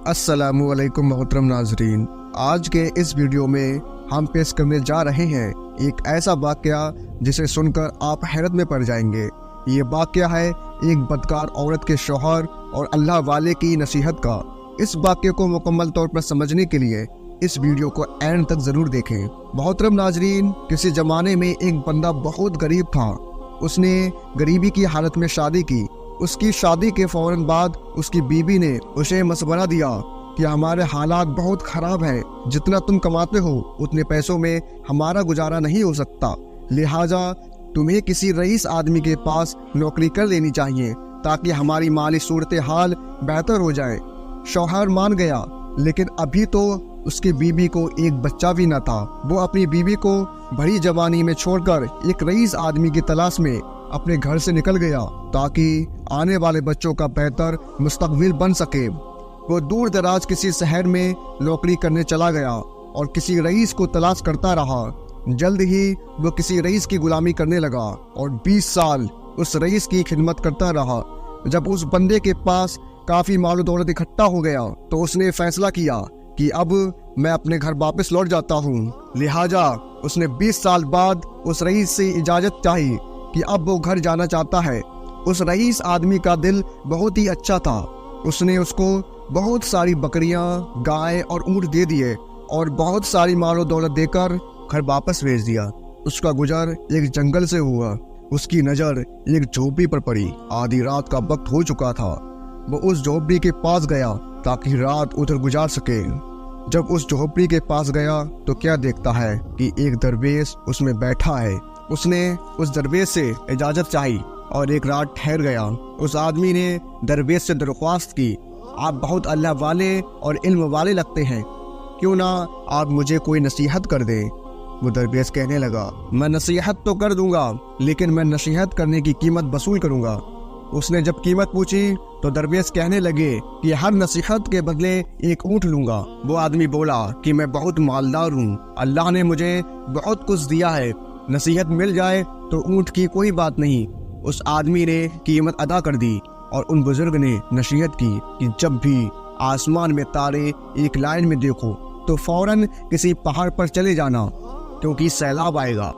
अस्सलामु अलैकुम मोहतरम नाजरीन, आज के इस वीडियो में हम पेश करने जा रहे हैं एक ऐसा वाक़या जिसे सुनकर आप हैरत में पड़ जाएंगे। ये वाक़या है एक बदकार औरत के शौहर और अल्लाह वाले की नसीहत का। इस वाक़ये को मुकम्मल तौर पर समझने के लिए इस वीडियो को एंड तक ज़रूर देखें। मोहतरम नाजरीन, किसी ज़माने में एक बंदा बहुत गरीब था। उसने गरीबी की हालत में शादी की। उसकी शादी के फौरन बाद उसकी बीवी ने उसे मशवरा दिया कि हमारे हालात बहुत ख़राब हैं, जितना तुम कमाते हो उतने पैसों में हमारा गुजारा नहीं हो सकता, लिहाजा तुम्हें किसी रईस आदमी के पास नौकरी कर लेनी चाहिए ताकि हमारी माली सूरत हाल बेहतर हो जाए। शौहर मान गया, लेकिन अभी तो उसकी बीवी को एक बच्चा भी न था। वो अपनी बीवी को भरी जवानी में छोड़कर एक रईस आदमी की तलाश में अपने घर से निकल गया ताकि आने वाले बच्चों का बेहतर मुस्तकबिल बन सके। वो दूर दराज किसी शहर में नौकरी करने चला गया और किसी रईस को तलाश करता रहा। जल्द ही वो किसी रईस की गुलामी करने लगा और 20 साल उस रईस की खिदमत करता रहा। जब उस बंदे के पास काफ़ी माल दौलत इकट्ठा हो गया तो उसने फैसला किया कि अब मैं अपने घर वापस लौट जाता हूँ। लिहाजा उसने 20 साल बाद उस रईस से इजाज़त चाही कि अब वो घर जाना चाहता है। उस रईस आदमी का दिल बहुत ही अच्छा था। उसने उसको बहुत सारी बकरियां, गाय और ऊँट दे दिए और बहुत सारी मालो दौलत देकर घर वापस भेज दिया। उसका गुजर एक जंगल से हुआ। उसकी नज़र एक झोपड़ी पर पड़ी। आधी रात का वक्त हो चुका था। वो उस झोपड़ी के पास गया ताकि रात उधर गुजार सके। जब उस झोपड़ी के पास गया तो क्या देखता है कि एक दरवेश उसमें बैठा है। उसने उस दरवेश से इजाज़त चाही और एक रात ठहर गया। उस आदमी ने दरवेश से दरख्वास्त की, आप बहुत अल्लाह वाले और इल्म वाले लगते हैं, क्यों ना आप मुझे कोई नसीहत कर दें। वो दरवेश कहने लगा, मैं नसीहत तो कर दूंगा, लेकिन मैं नसीहत करने की कीमत वसूल करूंगा। उसने जब कीमत पूछी तो दरवेश कहने लगे कि हर नसीहत के बदले एक ऊँट लूंगा। वो आदमी बोला कि मैं बहुत मालदार हूँ, अल्लाह ने मुझे बहुत कुछ दिया है, नसीहत मिल जाए तो ऊँट की कोई बात नहीं। उस आदमी ने कीमत अदा कर दी और उन बुजुर्ग ने नसीहत की कि जब भी आसमान में तारे एक लाइन में देखो तो फौरन किसी पहाड़ पर चले जाना, क्योंकि सैलाब आएगा।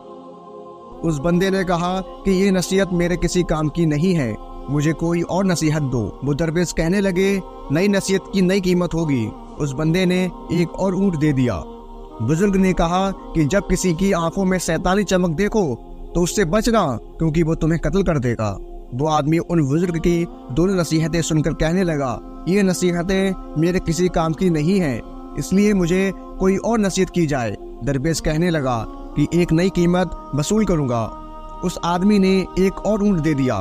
उस बंदे ने कहा कि ये नसीहत मेरे किसी काम की नहीं है, मुझे कोई और नसीहत दो। वो दरवेश कहने लगे, नई नसीहत की नई कीमत होगी। उस बंदे ने एक और ऊँट दे दिया। बुजुर्ग ने कहा कि जब किसी की आंखों में शैतानी चमक देखो तो उससे बचना, क्योंकि वो तुम्हें कत्ल कर देगा। वो आदमी उन बुजुर्ग की दोनों नसीहतें सुनकर कहने लगा, ये नसीहतें मेरे किसी काम की नहीं हैं, इसलिए मुझे कोई और नसीहत की जाए। दरवेश कहने लगा कि एक नई कीमत वसूल करूंगा। उस आदमी ने एक और ऊँट दे दिया।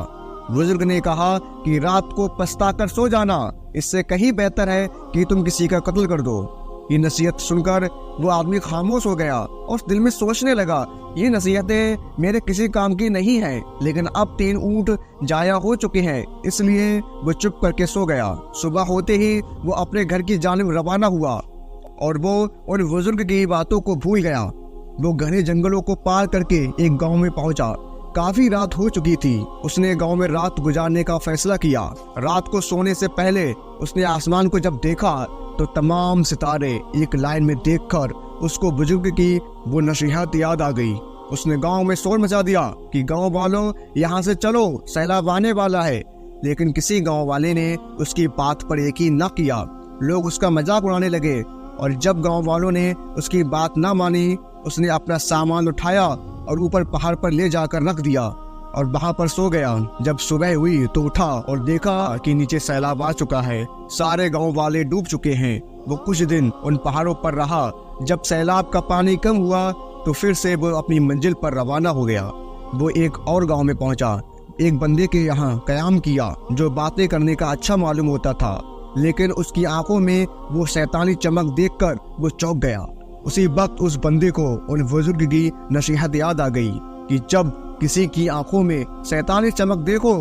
बुजुर्ग ने कहा कि रात को पछता कर सो जाना, इससे कहीं बेहतर है कि तुम किसी का कत्ल कर दो। ये नसीहत सुनकर वो आदमी खामोश हो गया और दिल में सोचने लगा, ये नसीहतें मेरे किसी काम की नहीं हैं, लेकिन अब 3 ऊँट जाया हो चुके हैं, इसलिए वो चुप करके सो गया। सुबह होते ही वो अपने घर की जानिब रवाना हुआ और वो उन बुजुर्ग की बातों को भूल गया। वो घने जंगलों को पार करके एक गांव में पहुंचा। काफी रात हो चुकी थी। उसने गांव में रात गुजारने का फैसला किया। रात को सोने से पहले उसने आसमान को जब देखा तो तमाम सितारे एक लाइन में देखकर उसको बुजुर्ग की वो नसीहत याद आ गई। उसने गांव में शोर मचा दिया कि गांव वालों, यहाँ से चलो, सैलाब आने वाला है। लेकिन किसी गांव वाले ने उसकी बात पर यकीन न किया। लोग उसका मजाक उड़ाने लगे और जब गांव वालों ने उसकी बात न मानी, उसने अपना सामान उठाया और ऊपर पहाड़ पर ले जाकर रख दिया और वहां पर सो गया। जब सुबह हुई तो उठा और देखा कि नीचे सैलाब आ चुका है, सारे गांव वाले डूब चुके हैं। वो कुछ दिन उन पहाड़ों पर रहा। जब सैलाब का पानी कम हुआ तो फिर से वो अपनी मंजिल पर रवाना हो गया। वो एक और गांव में पहुंचा। एक बंदे के यहाँ कयाम किया जो बातें करने का अच्छा मालूम होता था, लेकिन उसकी आंखों में वो शैतानी चमक देखकर वो चौंक गया। उसी वक्त उस बंदे को उन बुजुर्ग की नसीहत याद आ गई कि जब किसी की आंखों में शैतानी चमक देखो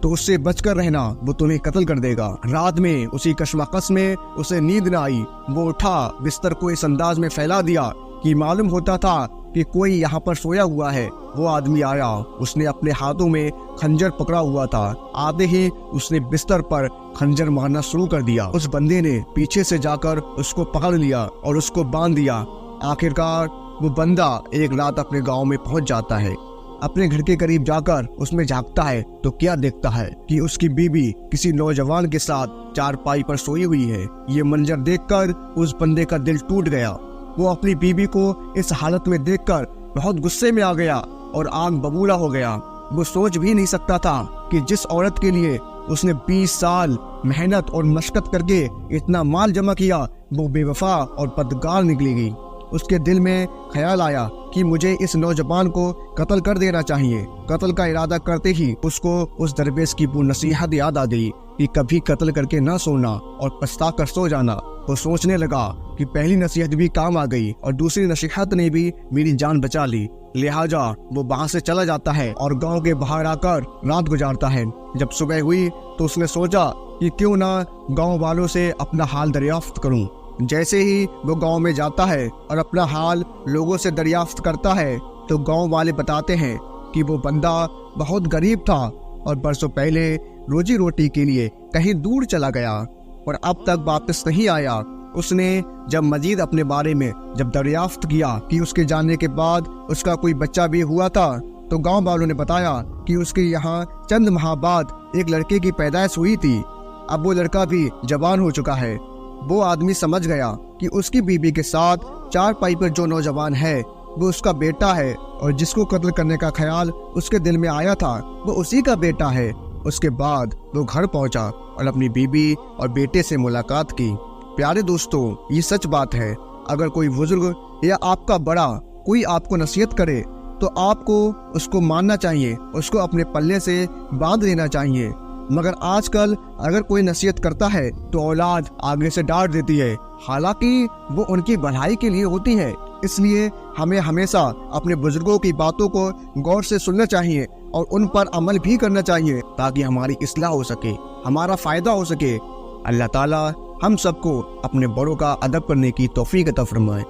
तो उससे बचकर रहना, वो तुम्हें कत्ल कर देगा। रात में उसी कशमकश में उसे नींद न आई। वो उठा, बिस्तर को इस अंदाज में फैला दिया कि मालूम होता था کہ کوئی یہاں پر سویا ہوا ہے۔ وہ آدمی آیا، اس نے اپنے ہاتھوں میں خنجر پکڑا ہوا تھا۔ آتے ہی اس نے بستر پر خنجر مارنا شروع کر دیا۔ اس بندے نے پیچھے سے جا کر اس کو پکڑ لیا اور اس کو باندھ دیا۔ آخرکار وہ بندہ ایک رات اپنے گاؤں میں پہنچ جاتا ہے۔ اپنے گھر کے قریب جا کر اس میں جھانکتا ہے تو کیا دیکھتا ہے کہ اس کی بیوی کسی نوجوان کے ساتھ چارپائی پر سوئی ہوئی ہے۔ یہ منظر دیکھ کر اس بندے کا دل ٹوٹ گیا۔ وہ اپنی بیوی کو اس حالت میں دیکھ کر بہت غصے میں آ گیا اور آگ ببولا ہو گیا۔ وہ سوچ بھی نہیں سکتا تھا کہ جس عورت کے لیے اس نے 20 سال محنت اور مشقت کر کے اتنا مال جمع کیا، وہ بے وفا اور بدکار نکلے گی۔ اس کے دل میں خیال آیا کہ مجھے اس نوجوان کو قتل کر دینا چاہیے۔ قتل کا ارادہ کرتے ہی اس کو اس درویش کی وہ نصیحت یاد آ گئی کہ کبھی قتل کر کے نہ سونا اور پچھتا کر سو جانا۔ وہ سوچنے لگا کہ پہلی نصیحت بھی کام آ گئی اور دوسری نصیحت نے بھی میری جان بچا لی، لہٰذا وہ وہاں سے چلا جاتا ہے اور گاؤں کے باہر آ کر رات گزارتا ہے۔ جب صبح ہوئی تو اس نے سوچا کہ کیوں نہ گاؤں والوں سے اپنا حال دریافت کروں۔ جیسے ہی وہ گاؤں میں جاتا ہے اور اپنا حال لوگوں سے دریافت کرتا ہے تو گاؤں والے بتاتے ہیں کہ وہ بندہ بہت غریب تھا اور برسوں پہلے روزی روٹی کے لیے کہیں دور چلا گیا اور اب تک واپس نہیں آیا۔ اس نے جب مزید اپنے بارے میں جب دریافت کیا کہ اس کے جانے کے بعد اس کا کوئی بچہ بھی ہوا تھا تو گاؤں والوں نے بتایا کہ اس کے یہاں چند ماہ بعد ایک لڑکے کی پیدائش ہوئی تھی۔ اب وہ لڑکا بھی جوان ہو چکا ہے۔ وہ آدمی سمجھ گیا کہ اس کی بیوی کے ساتھ چارپائی پر جو نوجوان ہے وہ اس کا بیٹا ہے اور جس کو قتل کرنے کا خیال اس کے دل میں آیا تھا وہ اسی کا بیٹا ہے۔ اس کے بعد وہ گھر پہنچا اور اپنی بیوی اور بیٹے سے ملاقات کی۔ پیارے دوستو، یہ سچ بات ہے، اگر کوئی بزرگ یا آپ کا بڑا کوئی آپ کو نصیحت کرے تو آپ کو اس کو ماننا چاہیے، اس کو اپنے پلے سے باندھ لینا چاہیے۔ مگر آج کل اگر کوئی نصیحت کرتا ہے تو اولاد آگے سے ڈانٹ دیتی ہے، حالانکہ وہ ان کی بھلائی کے لیے ہوتی ہے۔ اس لیے ہمیں ہمیشہ اپنے بزرگوں کی باتوں کو غور سے سننا چاہیے اور ان پر عمل بھی کرنا چاہیے تاکہ ہماری اصلاح ہو سکے، ہمارا فائدہ ہو سکے۔ اللہ تعالیٰ ہم سب کو اپنے بڑوں کا ادب کرنے کی توفیق عطا فرمائے۔